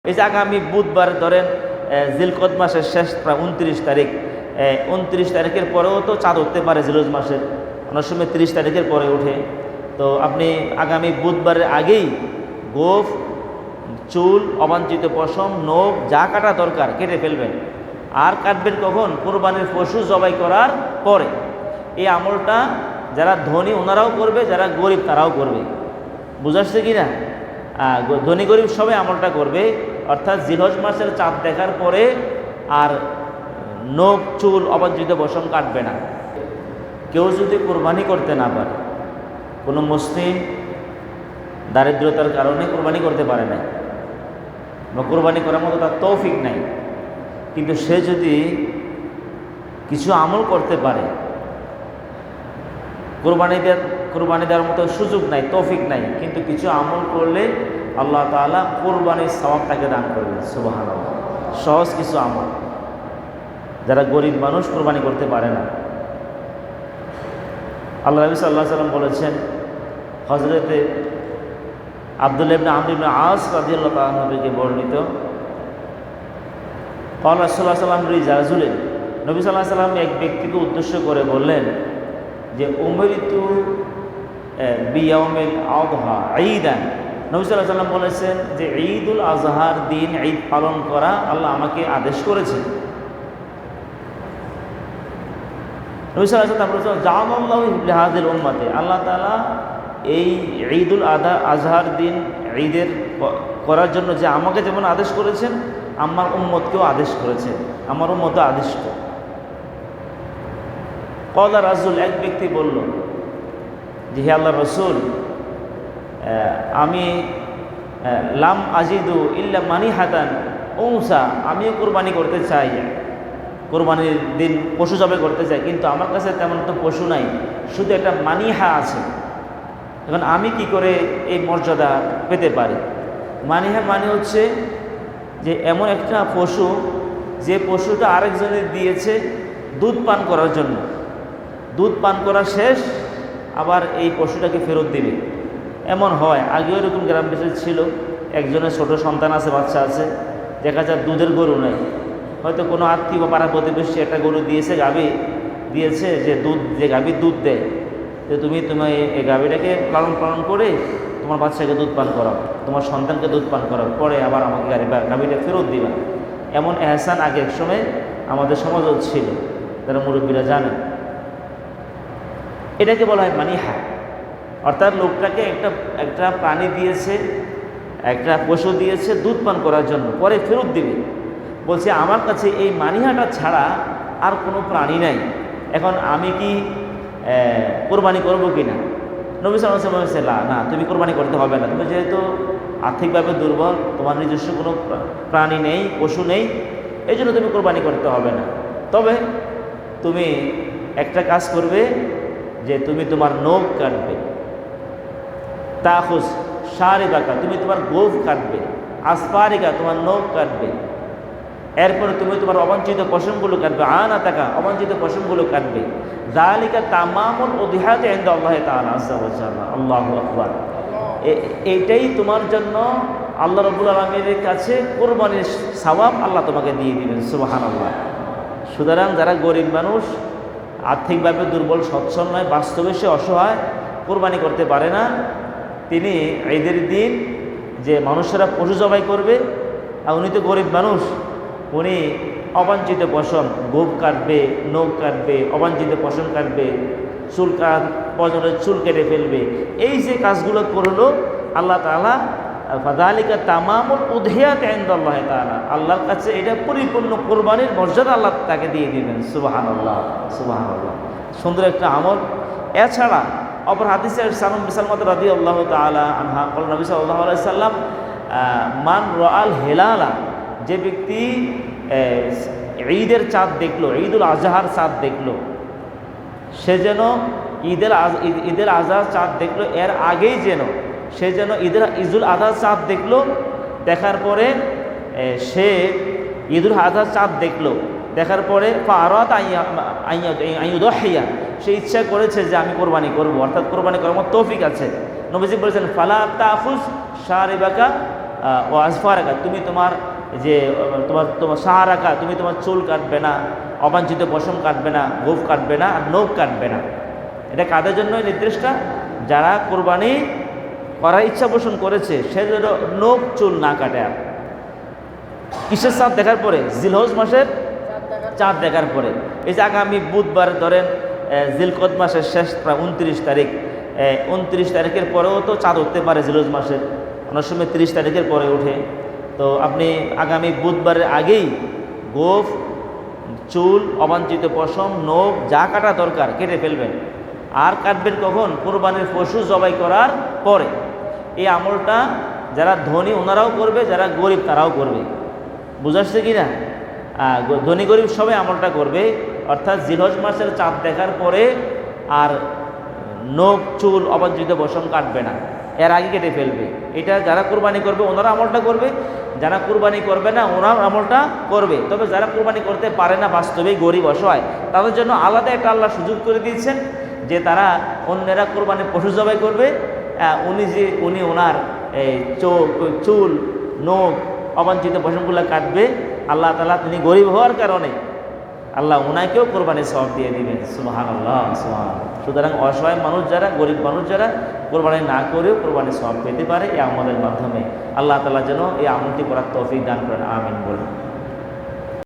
এই যে আগামী বুধবার ধরেন জিলকদ মাসের শেষ প্রায় 29 তারিখ, 29 তারিখের পরেও তো চাঁদ উঠতে পারে জিলহজ মাসের, অনেক সময় 30 তারিখের পরে ওঠে। তো আপনি আগামী বুধবারের আগেই গোঁফ, চুল, অবাঞ্ছিত পশম, নখ যা কাটা দরকার কেটে ফেলবেন। আর কাটবেন কখন? কোরবানির পশু জবাই করার পরে। এই আমলটা যারা ধনী ওনারাও করবে, যারা গরিব তারাও করবে। বুঝাচ্ছে কি না? ধনী গরিব সবাই আমলটা করবে। অর্থাৎ জিলহজ মাসের চাঁদ দেখার পরে আর নখ, চুল, অবাঞ্ছিত পশম কাটবে না। কেউ যদি কোরবানি করতে না পারে, কোনো মুসলিম দারিদ্রতার কারণে কোরবানি করতে পারে না বা কোরবানি করার মতো তার তৌফিক নাই, কিন্তু সে যদি কিছু আমল করতে পারে, কোরবানি দেওয়ার মতো সুযোগ নাই, তৌফিক নাই, কিন্তু কিছু আমল করলে আল্লাহ তাআলা কোরবানির সওয়াব তাকে দান করবেন। সুবহানাল্লাহ। সহজ কিছু আমল যারা গরিব মানুষ কোরবানি করতে পারে না। আল্লাহ নবী সাল্লাল্লাহু আলাইহি ওয়াসাল্লাম বলেছেন, হযরতে আব্দুল্লাহ ইবনে আমর ইবনে আস রাদিয়াল্লাহু তাআলা থেকে বর্ণিত, ক্বালা রাসূলুল্লাহ সাল্লাল্লাহু আলাইহি ওয়াসাল্লাম, নবী সাল্লাল্লাহু আলাইহি ওয়াসাল্লাম এক ব্যক্তিকে উদ্দেশ্য করে বললেন যে উমরিতু বিয়াউমিল আযহা ঈদান। নবী সাল্লাল্লাহু আলাইহি ওয়াসাল্লাম বলেছেন যে ঈদুল আযহার দিন ঈদ পালন করা আল্লাহ আমাকে আদেশ করেছেন। নবী সাল্লাল্লাহু আলাইহি ওয়াসাল্লাম বলেছেন জাআলাল্লাহু লিহাযিল উম্মতি, আল্লাহ তাআলা এই ঈদুল আযহার দিন ঈদের করার জন্য যে আমাকে যেমন আদেশ করেছেন, আমার উম্মতকেও আদেশ করেছেন, আমার উম্মতও আদিষ্ট। ক্বালা রাজুল, এক ব্যক্তি বলল যে হে আল্লাহর রাসূল, আমি লাম আজিদু ইল্লা মানিহাতান উনসা, আমিও কোরবানি করতে চাই, কোরবানির দিন পশু জবাই করতে চাই, কিন্তু আমার কাছে তেমন তো পশু নাই, শুধু একটা মানিহা আছে। এখন আমি কি করে এই মর্যাদা পেতে পারি? মানিহা মানে হচ্ছে যে এমন একটা পশু যে পশুটা আরেকজনের দিয়েছে দুধ পান করার জন্য, দুধ পান করা শেষ আবার এই পশুটাকে ফেরত দিবে। এমন হয়, আগেও এরকম গ্রাম দেশে ছিল, একজনের ছোট সন্তান আছে, বাচ্চা আছে, দেখা যায় দুধের গরু নেই, হয়তো কোনো আত্মীয় বা পাড়া প্রতিবেশী একটা গরু দিয়েছে, গাভী দিয়েছে, যে গাভী দুধ দেয়, যে তুমি এই গাভীটাকে পালন করে তোমার বাচ্চাকে দুধ পান করাও, তোমার সন্তানকে দুধ পান করাও, পরে আবার আমাকে গাভীটা ফেরত দিবা। এমন এহসান আগে এক সময় আমাদের সমাজও ছিল, যারা মুরব্বীরা জানেন। এটাকে বলা হয় মানিহা। অর্থাৎ লোকটাকে একটা প্রাণী দিয়েছে, একটা পশু দিয়েছে দুধ পান করার জন্য, পরে ফেরত দিবে। বলছে আমার কাছে এই মানিহাটা ছাড়া আর কোনো প্রাণী নাই, এখন আমি কি কোরবানি করবো কি না? নবী সাল্লাল্লাহু আলাইহি ওয়াসাল্লাম বলেছে না, তুমি কোরবানি করতে হবে না, তুমি যেহেতু আর্থিকভাবে দুর্বল, তোমার নিজস্ব কোনো প্রাণী নেই, পশু নেই, এই জন্য তুমি কোরবানি করতে হবে না। তবে তুমি একটা কাজ করবে যে তুমি তোমার নখ কাটবে, তাখুস শারিবাকা, তুমি তোমার গোঁফ কাটবে, আসফারিকা, তোমার নখ কাটবে, এরপরে তুমি তোমার অবাঞ্ছিত পশমগুলো কাটবে, আনাতাকা, অবাঞ্ছিত পশমগুলো কাটবে। যালিকা তামামুল উযহিয়াতি ইনদা আল্লাহ তাআলা আযজা ওয়া জাল্লা। আল্লাহু আকবার। এইটাই তোমার জন্য আল্লাহ রাব্বুল আলামিনের কাছে কোরবানির সওয়াব আল্লাহ তোমাকে দিয়ে দিবেন। সুবহানাল্লাহ। সুতরাং যারা গরিব মানুষ, আর্থিকভাবে দুর্বল, সচ্ছল নয়, বাস্তবে সে অসহায়, কোরবানি করতে পারে না, তিনি ঈদের দিন যে মানুষেরা পশু জবাই করবে, আর উনি তো গরিব মানুষ, উনি অবাঞ্ছিত পশম, গোঁফ কাটবে, নখ কাটবে, অবাঞ্ছিত পশম কাটবে, পশমের চুল কেটে ফেলবে। এই যে কাজগুলো করলো আল্লাহ তাআলা, ফাযালিকা তামামুল উযহিয়াতি ইনদাল্লাহি তাআলা, আল্লাহর কাছে এটা পরিপূর্ণ কোরবানির মর্যাদা আল্লাহ তাকে দিয়ে দিবেন। সুবহানাল্লাহ, সুবহানাল্লাহ। সুন্দর একটা আমল। এছাড়া অপর হাদিসে সালমা রাদিয়াল্লাহু তাআলা আনহা ক্বালা নবী সাল্লাল্লাহু আলাইহি ওয়াসাল্লাম মান রাআল হিলালা, যে ব্যক্তি ঈদের চাঁদ দেখলো, ঈদুল আজহার চাঁদ দেখলো, সে যেন ঈদের আজহার চাঁদ দেখলো এর আগেই সে যেন ঈদুল আজহার চাঁদ দেখলো, দেখার পরে সে ঈদুল আজহার চাঁদ দেখলো, দেখার পরে ফারাত আইয়ুদহিয়া, সে ইচ্ছা করেছে যে আমি কোরবানি করব, অর্থাৎ কোরবানি করার মতো তৌফিক আছে। নবীজি বলেছেন ফালা তাখুজ শারিবাকা ও আসফারাকা, তুমি তোমার যে তোমার সাহারাকা, তুমি তোমার চুল কাটবে না, অবাঞ্ছিত পশম কাটবে না, গোঁফ কাটবে না, আর নখ কাটবে না। এটা কাদের জন্য এই নির্দেশটা? যারা কোরবানি করার ইচ্ছা পোষণ করেছে সে যেন নখ চুল না কাটে। আর কিসের চাঁদ দেখার পরে? জিলহজ মাসের চাঁদ দেখার পরে। এই যে আগামী বুধবার ধরেন জিলকদ মাসের শেষ প্রায় 29 তারিখ, 29 তারিখের পরেও তো চাঁদ উঠতে পারে জিলহজ মাসের, অনেক সময় 30 তারিখের পরে ওঠে। তো আপনি আগামী বুধবারের আগেই গোঁফ, চুল, অবাঞ্ছিত পশম, নখ যা কাটা দরকার কেটে ফেলবেন। আর কাটবেন কখন? কোরবানির পশু জবাই করার পরে। এই আমলটা যারা ধনী ওনারাও করবে, যারা গরিব তারাও করবে। বুঝাচ্ছে কি না? ধনী গরিব সবাই আমলটা করবে। অর্থাৎ জিলহজ মাসের চাঁদ দেখার পরে আর নখ, চুল, অবাঞ্ছিত পশম কাটবে না, এর আগে কেটে ফেলবে। এটা যারা কুরবানি করবে ওনারা আমলটা করবে, যারা কুরবানি করবে না ওনার আমলটা করবে। তবে যারা কুরবানি করতে পারে না, বাস্তবে গরিব অসহায়, তাদের জন্য আলাদা একটা আল্লাহ সুযোগ করে দিয়েছেন যে তারা অন্যেরা কুরবানির পশু জবাই করবে, উনি ওনার চুল, নখ, অবাঞ্ছিত পশমগুলো কাটবে। আল্লাহ তাআলা তিনি গরিব হওয়ার কারণে আল্লাহ ওনাকেও কোরবানির সওয়াব দিয়ে দিবেন। সুবহানাল্লাহ, সুবহানাল্লাহ। সুতরাং অসহায় মানুষ যারা, গরিব মানুষ যারা কোরবানি না করেও কোরবানির সওয়াব পেতে পারে এই আমলের মাধ্যমে। আল্লাহ তাআলা যেন এই আমলটি করার তৌফিক দান করেন। আমিন বলুন।